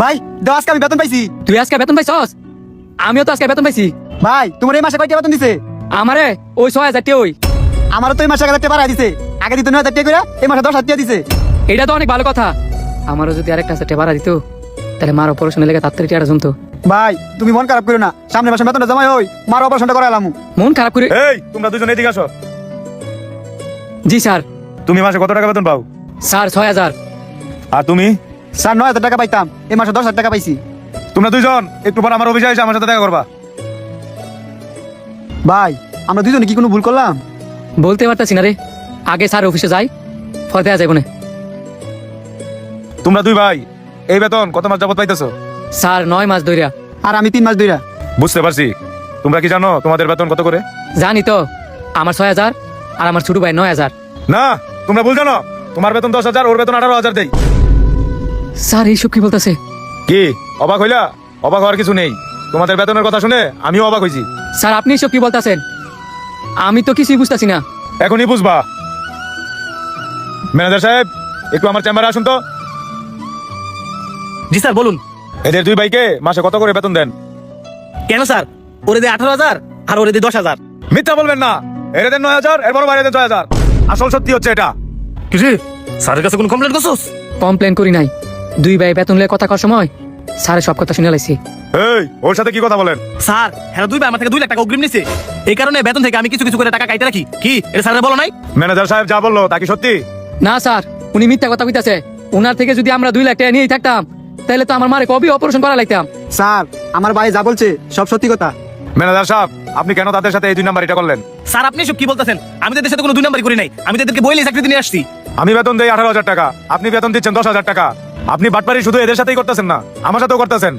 ভাই দাও, আজকে আমি বেতন পাইছি। তুই আজকে বেতন পাইছস? আমিও তো আজকে বেতন পাইছি। ভাই তোমার এই মাসে কয়টা বেতন দিছে? আমারে ওই 6,000 টাকা ওই। আমারও তো এই মাসে 1,000 টাকা বাড়ায় দিছে। আগে দিত 9,000 টাকা করে, এই মাসে 10,000 টাকা দিছে। এটা তো অনেক ভালো কথা। আমারও যদি আরেকটা টাকা বাড়া দিত তাহলে মার অপারেশনের লেগে তাড়াতাড়ি টাকা জমতো। ভাই তুমি মন খারাপ করো না, সামনের মাসে বেতনটা জমা হই, মার অপারেশনটা করাইলাম। মন খারাপ করে। এই তোমরা দুজন এদিকে আসো। জি স্যার। তুমি মাসে কত টাকা বেতন পাও? স্যার 6,000। আর তুমি? স্যার 9,000 টাকা পাইতাম, এই মাসে 10,000 টাকা পাইছি। তোমরা দুজন একটু পর আমার অফিসে এসে আমার সাথে দেখা করবা। ভাই আমরা দুজনে কি কোনো ভুল করলাম? বলতে পারতাছি না রে। আগে স্যার অফিসে যাই, ফল দেওয়া যাবে না। তোমরা দুই ভাই এই বেতন কত মাস যাবত পাইতেছো? স্যার 9 মাস ধইরা। আর আমি 3 মাস ধইরা। বুঝতে পারছি। তোমরা কি জানো তোমাদের বেতন কত করে? জানি তো, আমার 6,000 আর আমার ছোট ভাই 9,000। না, তোমরা ভুল জানো। তোমার বেতন 10,000, ওর বেতন 18,000 দেই। স্যার এইসব কি বলতেছে? কি অবাক হইলা? অবাক হওয়ার কিছু নেই। তোমাদের বেতনের কথা শুনে আমিও অবাক হইছি। স্যার আপনি এসব কি বলতেছেন? আমি তো কিছুই বুঝতাছি না। এখনই বুঝবা। ম্যানেজার সাহেব একটু আমার চেম্বারে আসুন তো। জি স্যার বলুন। এদের দুই ভাইকে মাসে কত করে বেতন দেন? কেন স্যার? ওরে দিয়ে 18,000 আর ওরে দিয়ে 10,000। মিথ্যা বলবেন না। এর দেন 9,000, এর বড় বাইরে দেন 6,000। আসল সত্যি হচ্ছে এটা। কিছু স্যারের কাছে কোনো কমপ্লেন করছস? কমপ্লেন করি নাই। দুই ভাই বেতন লয়ে কথা কর সময় স্যারের সব কথা শুনে লাইছি। এই ওর সাথে কি কথা বলেন? স্যার হ্যাঁ, দুই ভাই আমার থেকে 2 লাখ টাকা অগ্রিম নিছে। এই কারণে বেতন থেকে আমি কিছু কিছু করে টাকা কাইতে রাখি। কি এটা স্যারের বলো নাই? ম্যানেজার সাহেব যা বললো তা কি সত্যি? না স্যার, উনি মিথ্যা কথা কইতাছে। উনার থেকে যদি আমরা 2 লাখ টাকা নিয়েই থাকতাম তাহলে তো আমার মারে কবি অপারেশন করা লাগতাম। স্যার আমার ভাই যা বলছে সব সত্যি কথা। ম্যানেজার সাহেব আপনি কেন তাদের সাথে এই 2 নাম্বার এটা করলেন? স্যার আপনি সব কি বলতেছেন? আমি তো এদের সাথে কোনো 2 নাম্বারই করি নাই। আমি তো এদেরকে বইলে চাকরি নিয়ে আসছি। আমি বেতন দেই 18,000 টাকা, আপনি বেতন দিচ্ছেন 10,000 টাকা। আপনি বাটপারি শুধু এদের সাথেই করতেছেন না, আমার সাথেও করতেছেন।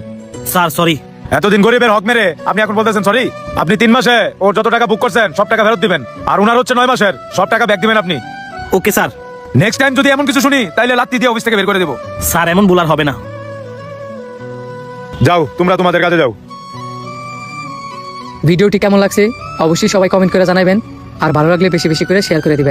Sir sorry. এতদিন গরিবের হক মেরে আপনি এখন বলতেছেন সরি? আপনি 3 মাসে ওর যত টাকা বুক করছেন সব টাকা ফেরত দিবেন, আর উনার হচ্ছে 9 মাসের সব টাকা ব্যাক দিবেন আপনি। Okay sir. নেক্সট টাইম যদি এমন কিছু শুনি তাইলে লাত্তি দিয়ে অফিস থেকে বের করে দেবো। স্যার এমন ভুল আর হবে না। যাও তোমরা তোমাদের কাজে যাও। ভিডিওটি কেমন লাগছে অবশ্যই সবাই কমেন্ট করে জানাবেন, আর ভালো লাগলে বেশি বেশি করে শেয়ার করে দিবেন।